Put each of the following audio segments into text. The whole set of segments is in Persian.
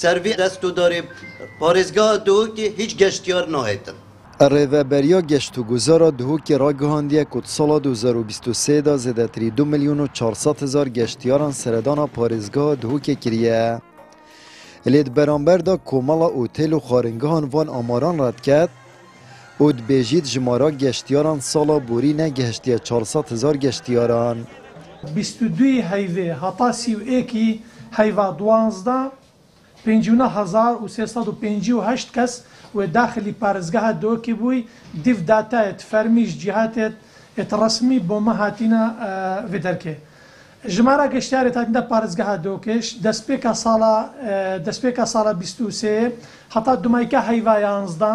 سروی دستو داره پارزگاه دو که هیچ گشتیار نهایتن. ریوبریا گشت و گذار دهوک را گهاندیه که سال 2023 دا زده تری 2,400,000 گشتیاران سردان پارزگاه دهوک کریه. لید برانبر دا کومالا اوتیل و خارنگاهان وان آماران رد کرد اود بیجید جمارا گشتیاران سالا بوری نگهشتیه 400,000 گشتیاران. 22 هیوه هتا 31 هیوه 12 59,358 کس و داخلی پارزگاه دو که بوی دیو داتا ات فرمیش جهات ات رسمی بومه هاتینا و درکه جمارا گشتیاری تا پارزگاه دو کش دسپیکا سالا 23 حتی دومایکا هیوه 11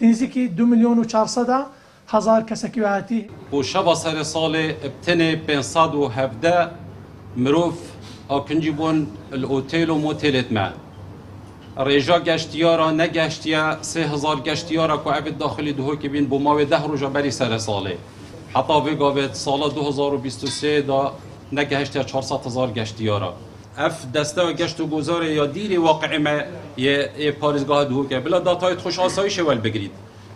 نزدیکی 2,400,000 کسکی و هاتی و شب سر سال ابتن 517 مروف آکنجی بون الاوتیل و موتیلت ما رجا گشتیارا نگشتیا 3,000 گشتیارا که عبد داخلی دهو که بین بوماوی 10 روزا بری سر ساله حتی بگاوید سال 2023 دا نگهشتیا 400,000 گشتیارا اف دسته و گشت و گذار یا دیری واقعی ما یه پارزگاه دهو که بلا داتایت خوش آسایش ول بگیرید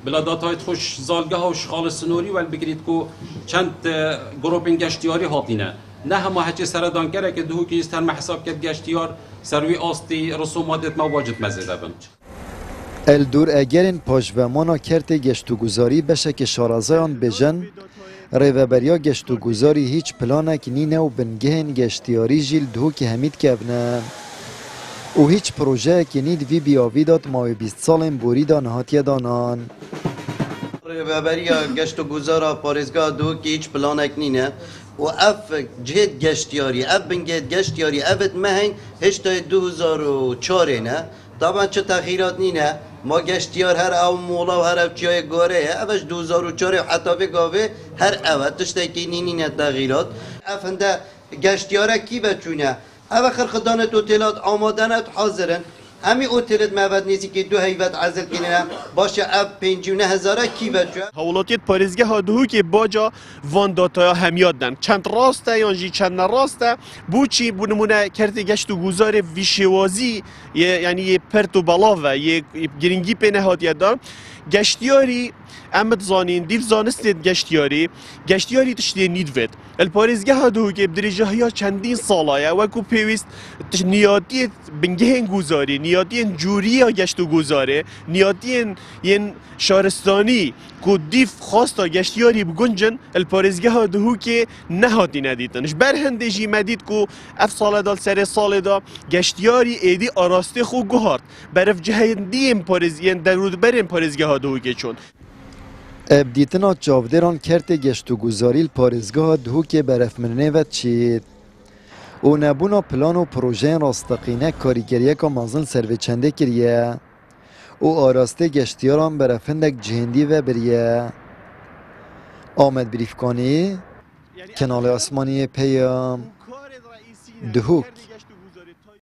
بلا داتایت خوش زالگاه و شخال سنوری ول بگیرید که چند گروپ گشتیاری هاتینه نه همه هچه سردان کرده که دهو که استر محساب کرد گشتیار سروی آستی رسوماتت ما واجد مزیده بند. الدور اگرین پاجومانا کرت گشت و گذاری بشه که شارازایان بجن ریوبریا گشت و گذاری هیچ پلانک نینه و بنگهن گشتیاری جیل دهو که همید کبنه و هیچ پروژه که نید وی بیاوی داد ماوی 20 سالن بوری دا نهاتیه دانان. ریوبریا گشت و گذارا پارزگاه دو که هیچ پلانک نینه و اف جهت گشتیاری اف بنگهت گشتیاری افت مهنگ هشتای 2004 نه طبعا چه تغییرات نینه ما گشتیار هر او مولا و هر او چیای گاره افش 2004 حتی بگاوه هر او تشتای که نینه تغییرات افنده گشتیاره کی بچونه اف خرخدانت اوتیلات آمادنت حاضرن همی اوتیلت معبد نیزی که 2 هیوت عزل کنه باشه اف 59,000 کی بچه حولاتیت پارزگاه دهو که باجا وان داتا همیاد دن چند راسته یا چند نراسته بوچی بونمونه کرده گشت و گذار ویشوازی یعنی یه پرت و بلاوه یه گرینگی پینه هاتیه دار گشتیاری امت زانین دیل زانستید گشتیاری تشتی نیدوید الپارزگاه دهو که بدرجه ها چندین ساله وکو پیوست نیاتیت بنگهن گذاری نیاتین جوری گشت و گذاره نیاتین ین شهرستانی که دیف خواستا گشتیاری بگنجن الپارزگاه دهو که نهاتی ندیدنش برهنده جی مدید که اف سال دال سر سال دا گشتیاری ایدی آراسته خو گهارد برف جهندیم پارزگین درود برین پارزگاه دهو که چون ابدیتنا چاودران کرت گشت و گذاری پارزگاه دهو که برف منه و چید و نبونا پلان و پروژه راستقینه کاریگریه که مازن سروی چنده کریه و آراسته گشتیاران برفندک جهندی و بریه. آمد بریفکانی کنال آسمانی پیام دهوک.